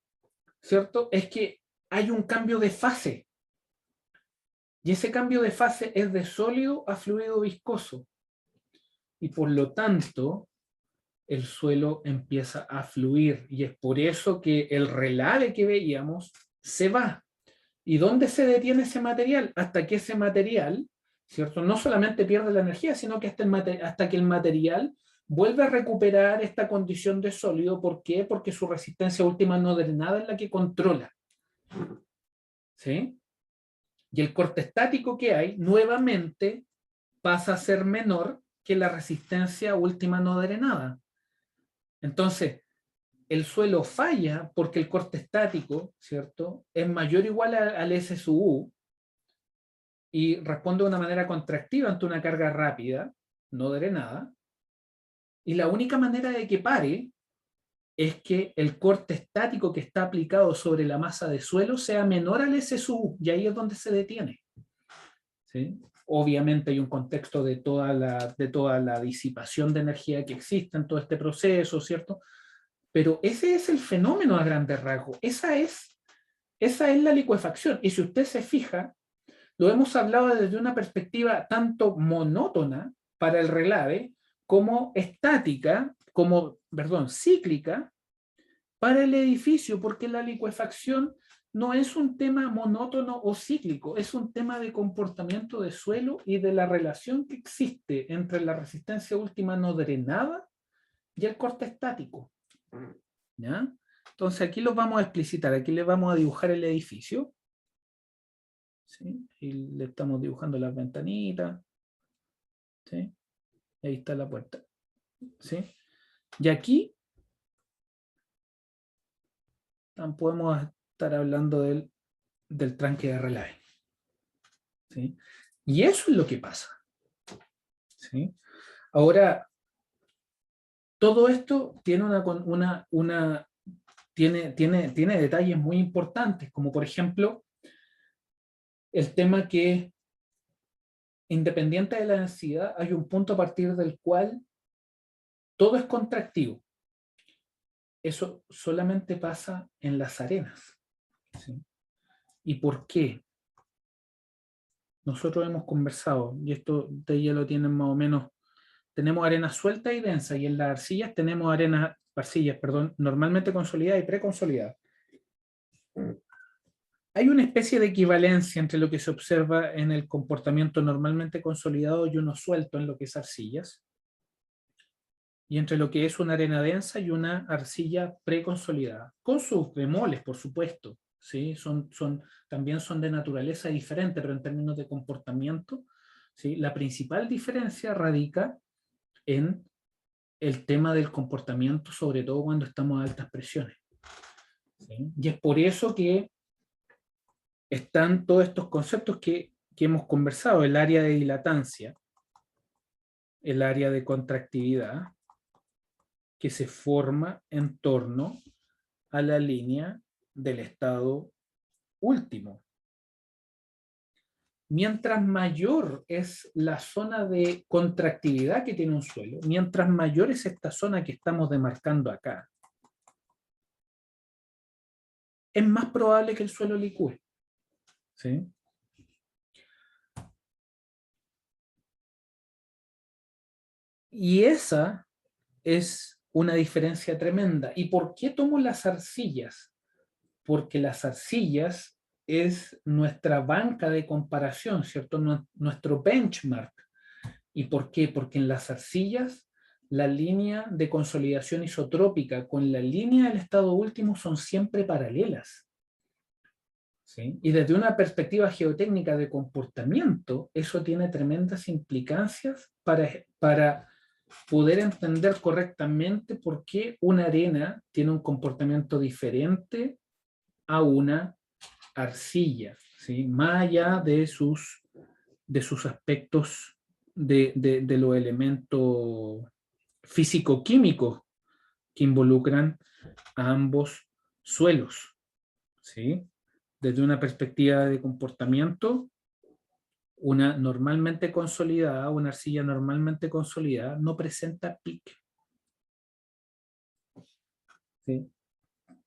¿cierto?, es que hay un cambio de fase. Y ese cambio de fase es de sólido a fluido viscoso. Y por lo tanto, el suelo empieza a fluir. Y es por eso que el relave que veíamos se va. ¿Y dónde se detiene ese material? Hasta que ese material, ¿cierto?, no solamente pierde la energía, sino que hasta que el material vuelve a recuperar esta condición de sólido. ¿Por qué? Porque su resistencia última no drenada es la que controla. ¿Sí? Y el corte estático que hay, nuevamente, pasa a ser menor que la resistencia última no drenada. Entonces, el suelo falla porque el corte estático, ¿cierto?, es mayor o igual al SSU y responde de una manera contractiva ante una carga rápida, no drenada, y la única manera de que pare es que el corte estático que está aplicado sobre la masa de suelo sea menor al SSU, y ahí es donde se detiene. ¿Sí? Obviamente hay un contexto de toda la disipación de energía que existe en todo este proceso, ¿cierto? Pero ese es el fenómeno a grandes rasgos. Esa es la licuefacción. Y si usted se fija, lo hemos hablado desde una perspectiva tanto monótona para el relave, como estática, cíclica para el edificio, porque la licuefacción no es un tema monótono o cíclico, es un tema de comportamiento de suelo y de la relación que existe entre la resistencia última no drenada y el corte estático. ¿Ya? Entonces aquí los vamos a explicitar, aquí les vamos a dibujar el edificio. ¿Sí? Y le estamos dibujando las ventanitas. ¿Sí? Ahí está la puerta. ¿Sí? Y aquí podemos estar hablando del tranque de relave. ¿Sí? Y eso es lo que pasa. ¿Sí? Ahora, todo esto tiene tiene detalles muy importantes, como por ejemplo, el tema que, independiente de la densidad, hay un punto a partir del cual todo es contractivo. Eso solamente pasa en las arenas. ¿Sí? ¿Y por qué? Nosotros hemos conversado, y esto ustedes ya lo tienen más o menos, tenemos arena suelta y densa, y en las arcillas tenemos arcillas, normalmente consolidadas y preconsolidadas. Hay una especie de equivalencia entre lo que se observa en el comportamiento normalmente consolidado y uno suelto en lo que es arcillas, y entre lo que es una arena densa y una arcilla preconsolidada, con sus bemoles, por supuesto. ¿Sí? También son de naturaleza diferente, pero en términos de comportamiento, ¿sí?, la principal diferencia radica en el tema del comportamiento, sobre todo cuando estamos a altas presiones. ¿Sí? Y es por eso que están todos estos conceptos que hemos conversado: el área de dilatancia, el área de contractividad, que se forma en torno a la línea del estado último. mientras mayor es la zona de contractividad que tiene un suelo, mientras mayor es esta zona que estamos demarcando acá, es más probable que el suelo licúe. ¿Sí? Y esa es una diferencia tremenda. ¿Y por qué tomo las arcillas? Porque las arcillas es nuestra banca de comparación, ¿cierto? Nuestro benchmark. ¿Y por qué? Porque en las arcillas la línea de consolidación isotrópica con la línea del estado último son siempre paralelas. ¿Sí? Y desde una perspectiva geotécnica de comportamiento, eso tiene tremendas implicancias para poder entender correctamente por qué una arena tiene un comportamiento diferente a una arcilla, ¿sí? Más allá de sus aspectos de los elementos físico-químicos que involucran a ambos suelos, ¿sí? Desde una perspectiva de comportamiento, una normalmente consolidada, una arcilla normalmente consolidada, no presenta pique. ¿Sí?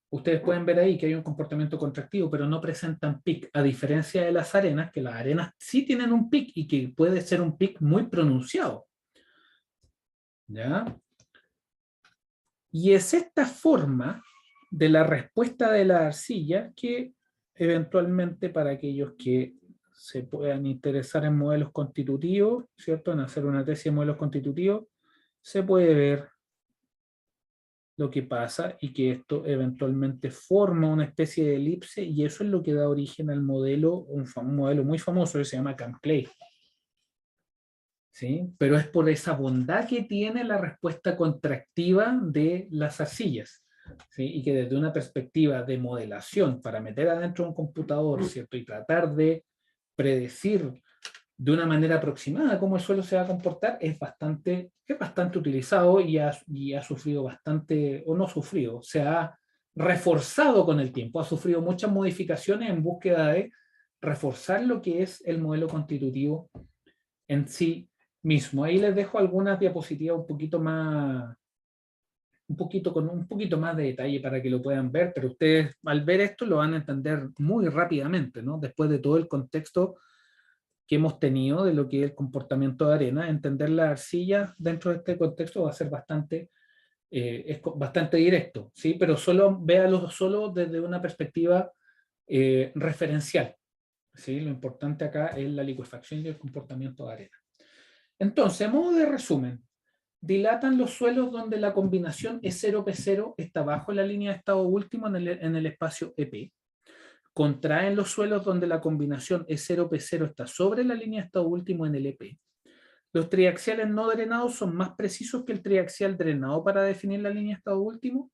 Ustedes pueden ver ahí que hay un comportamiento contractivo, pero no presentan pic, a diferencia de las arenas, que las arenas sí tienen un pic y que puede ser un pic muy pronunciado. ¿Ya? Y es esta forma de la respuesta de la arcilla que eventualmente para aquellos que se puedan interesar en modelos constitutivos, ¿cierto? En hacer una tesis de modelos constitutivos, se puede ver lo que pasa y que esto eventualmente forma una especie de elipse y eso es lo que da origen al modelo, un modelo muy famoso que se llama Camp-Clay. ¿Sí? Pero es por esa bondad que tiene la respuesta contractiva de las arcillas. ¿Sí? Y que desde una perspectiva de modelación para meter adentro un computador, ¿cierto? Y tratar de predecir de una manera aproximada cómo el suelo se va a comportar es bastante utilizado y ha sufrido bastante, o no sufrido, se ha reforzado con el tiempo, ha sufrido muchas modificaciones en búsqueda de reforzar lo que es el modelo constitutivo en sí mismo. Ahí les dejo algunas diapositivas un poquito más, con un poquito más de detalle para que lo puedan ver, pero ustedes al ver esto lo van a entender muy rápidamente, ¿no? Después de todo el contexto que hemos tenido de lo que es el comportamiento de arena, entender la arcilla dentro de este contexto va a ser bastante, bastante directo, ¿sí? Pero véalo solo desde una perspectiva referencial, ¿sí? Lo importante acá es la licuefacción y el comportamiento de arena. Entonces, a modo de resumen, dilatan los suelos donde la combinación E0P0 está bajo la línea de estado último en el espacio EP. Contraen los suelos donde la combinación E0P0 está sobre la línea de estado último en el EP. Los triaxiales no drenados son más precisos que el triaxial drenado para definir la línea de estado último.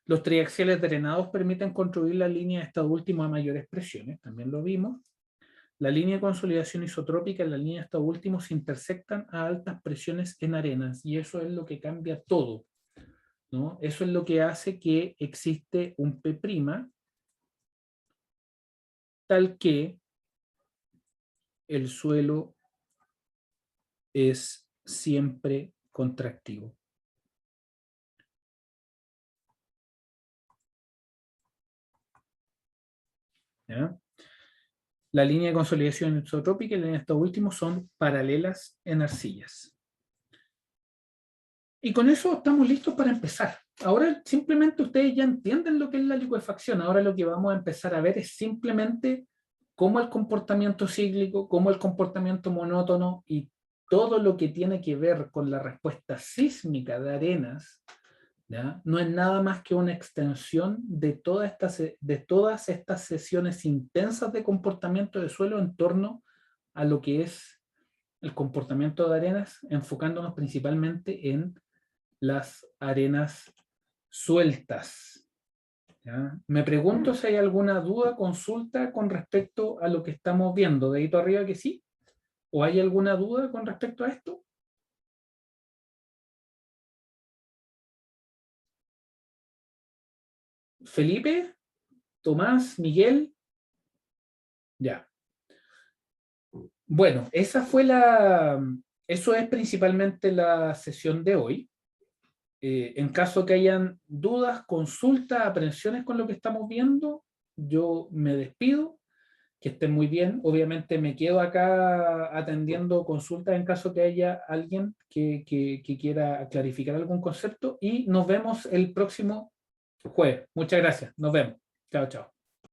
Los triaxiales drenados permiten construir la línea de estado último a mayores presiones, también lo vimos. La línea de consolidación isotrópica y la línea de estado último se intersectan a altas presiones en arenas y eso es lo que cambia todo, ¿no? Eso es lo que hace que existe un P' tal que el suelo es siempre contractivo. ¿Ya? La línea de consolidación isotrópica y la línea de estado último son paralelas en arcillas. Y con eso estamos listos para empezar. Ahora simplemente ustedes ya entienden lo que es la licuefacción. Ahora lo que vamos a empezar a ver es simplemente cómo el comportamiento cíclico, cómo el comportamiento monótono y todo lo que tiene que ver con la respuesta sísmica de arenas, ¿ya? No es nada más que una extensión de todas estas sesiones intensas de comportamiento de suelo en torno a lo que es el comportamiento de arenas, enfocándonos principalmente en las arenas sueltas. ¿Ya? Me pregunto si hay alguna duda, consulta con respecto a lo que estamos viendo. Dedito arriba que sí. ¿O hay alguna duda con respecto a esto? Felipe, Tomás, Miguel. Ya. Bueno, eso es principalmente la sesión de hoy. En caso que hayan dudas, consultas, aprensiones con lo que estamos viendo, yo me despido. Que estén muy bien. Obviamente me quedo acá atendiendo consultas en caso que haya alguien que quiera clarificar algún concepto y nos vemos el próximo jueves. Muchas gracias. Nos vemos. Chao, chao.